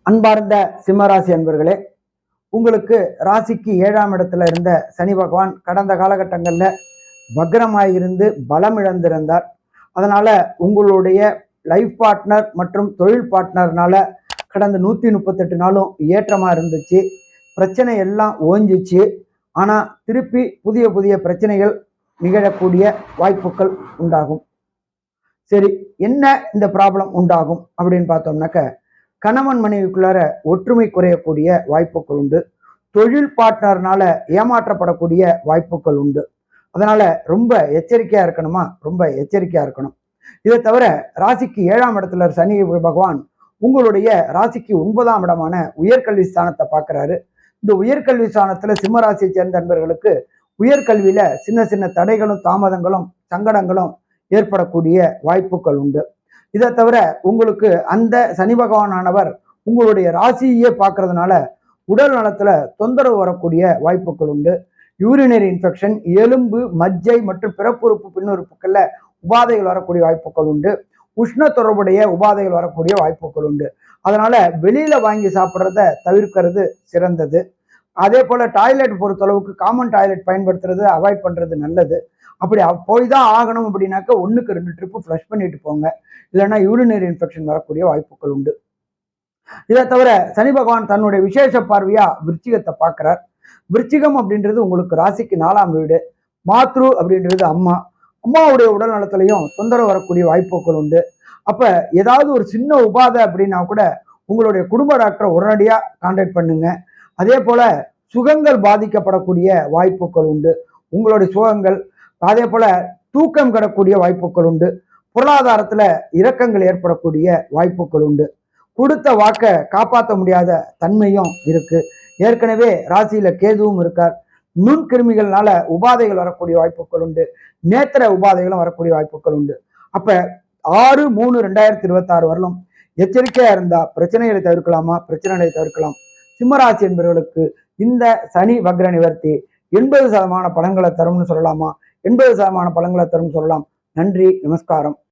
அன்பார்ந்த சிம்மராசி அன்பர்களே, உங்களுக்கு ராசிக்கு 7ஆம் இடத்துல இருந்த சனி பகவான் கடந்த காலகட்டங்களில் வக்ரமாயிருந்து பலம் இழந்திருந்தார். அதனால உங்களுடைய லைஃப் பார்ட்னர் மற்றும் தொழில் பார்ட்னர்னால கடந்த 138 நாளும் ஏற்றமா இருந்துச்சு. பிரச்சனை எல்லாம் ஓஞ்சிச்சு. ஆனா திருப்பி புதிய புதிய பிரச்சனைகள் நிகழக்கூடிய வாய்ப்புகள் உண்டாகும். சரி, என்ன இந்த ப்ராப்ளம் உண்டாகும் அப்படின்னு பார்த்தோம்னாக்க, கணவன் மனைவிக்குள்ளார ஒற்றுமை குறையக்கூடிய வாய்ப்புகள் உண்டு. தொழில் பார்ட்னர்னால ஏமாற்றப்படக்கூடிய வாய்ப்புகள் உண்டு. அதனால ரொம்ப எச்சரிக்கையா இருக்கணுமா, ரொம்ப எச்சரிக்கையா இருக்கணும். இதை தவிர ராசிக்கு 7ஆம் இடத்துல சனி பகவான் உங்களுடைய ராசிக்கு 9ஆம் இடமான உயர்கல்வி ஸ்தானத்தை பார்க்கிறாரு. இந்த உயர்கல்வி ஸ்தானத்துல சிம்ம ராசியை சேர்ந்த நண்பர்களுக்கு உயர்கல்வியில சின்ன சின்ன தடைகளும் தாமதங்களும் சங்கடங்களும் ஏற்படக்கூடிய வாய்ப்புகள் உண்டு. இதை தவிர உங்களுக்கு அந்த சனி பகவானானவர் உங்களுடைய ராசியே பார்க்கறதுனால உடல் நலத்துல தொந்தரவு வரக்கூடிய வாய்ப்புகள் உண்டு. யூரினரி இன்ஃபெக்ஷன், எலும்பு, மஜ்ஜை மற்றும் பிறப்புறுப்பு பின்னுறுப்புகள்ல உபாதைகள் வரக்கூடிய வாய்ப்புகள் உண்டு. உஷ்ண தொடர்புடைய உபாதைகள் வரக்கூடிய வாய்ப்புகள் உண்டு. அதனால வெளியில வாங்கி சாப்பிட்றத தவிர்க்கிறது சிறந்தது. அதே போல டாய்லெட் பொறுத்தளவுக்கு காமன் டாய்லெட் பயன்படுத்துறது அவாய்ட் பண்றது நல்லது. அப்படி போய் தான் ஆகணும் அப்படின்னாக்க 1க்கு 2 ட்ரிப்பு ஃப்ளஷ் பண்ணிட்டு போங்க. இல்லைன்னா யூரினரி இன்ஃபெக்ஷன் வரக்கூடிய வாய்ப்புகள் உண்டு. இதை தவிர சனி பகவான் தன்னுடைய விசேஷ பார்வையா விருச்சிகத்தை பார்க்கிறார். விருச்சிகம் அப்படின்றது உங்களுக்கு ராசிக்கு 4ஆம் வீடு. மாத்ரு அப்படின்றது அம்மா. அம்மாவுடைய உடல் நலத்திலையும் தொந்தரவு வரக்கூடிய வாய்ப்புகள் உண்டு. அப்ப ஏதாவது ஒரு சின்ன உபாதை அப்படின்னா கூட உங்களுடைய குடும்ப டாக்டரை உடனடியா கான்டாக்ட் பண்ணுங்க. அதே போல சுகங்கள் பாதிக்கப்படக்கூடிய வாய்ப்புகள் உண்டு. உங்களுடைய சுகங்கள், அதே போல தூக்கம் கிடக்கூடிய வாய்ப்புகள் உண்டு. பொருளாதாரத்துல இறக்கங்கள் ஏற்படக்கூடிய வாய்ப்புகள் உண்டு. கொடுத்த வாக்க காப்பாற்ற முடியாத தன்மையும் இருக்கு. ஏற்கனவே ராசியில கேதுவும் இருக்கார். நுண்கிருமிகள்னால உபாதைகள் வரக்கூடிய வாய்ப்புகள் உண்டு. நேத்திர உபாதைகளும் வரக்கூடிய வாய்ப்புகள் உண்டு. அப்ப 6/3/2026 வரலும் எச்சரிக்கையா இருந்தா பிரச்சனைகளை தவிர்க்கலாமா, பிரச்சனைகளை தவிர்க்கலாம். சிம்மராசி என்பவர்களுக்கு இந்த சனி வக்ர நிவர்த்தி 80% பலன்களை தரும்னு சொல்லலாமா, 80% பலன்களை தரும் சொல்லலாம். நன்றி, நமஸ்காரம்.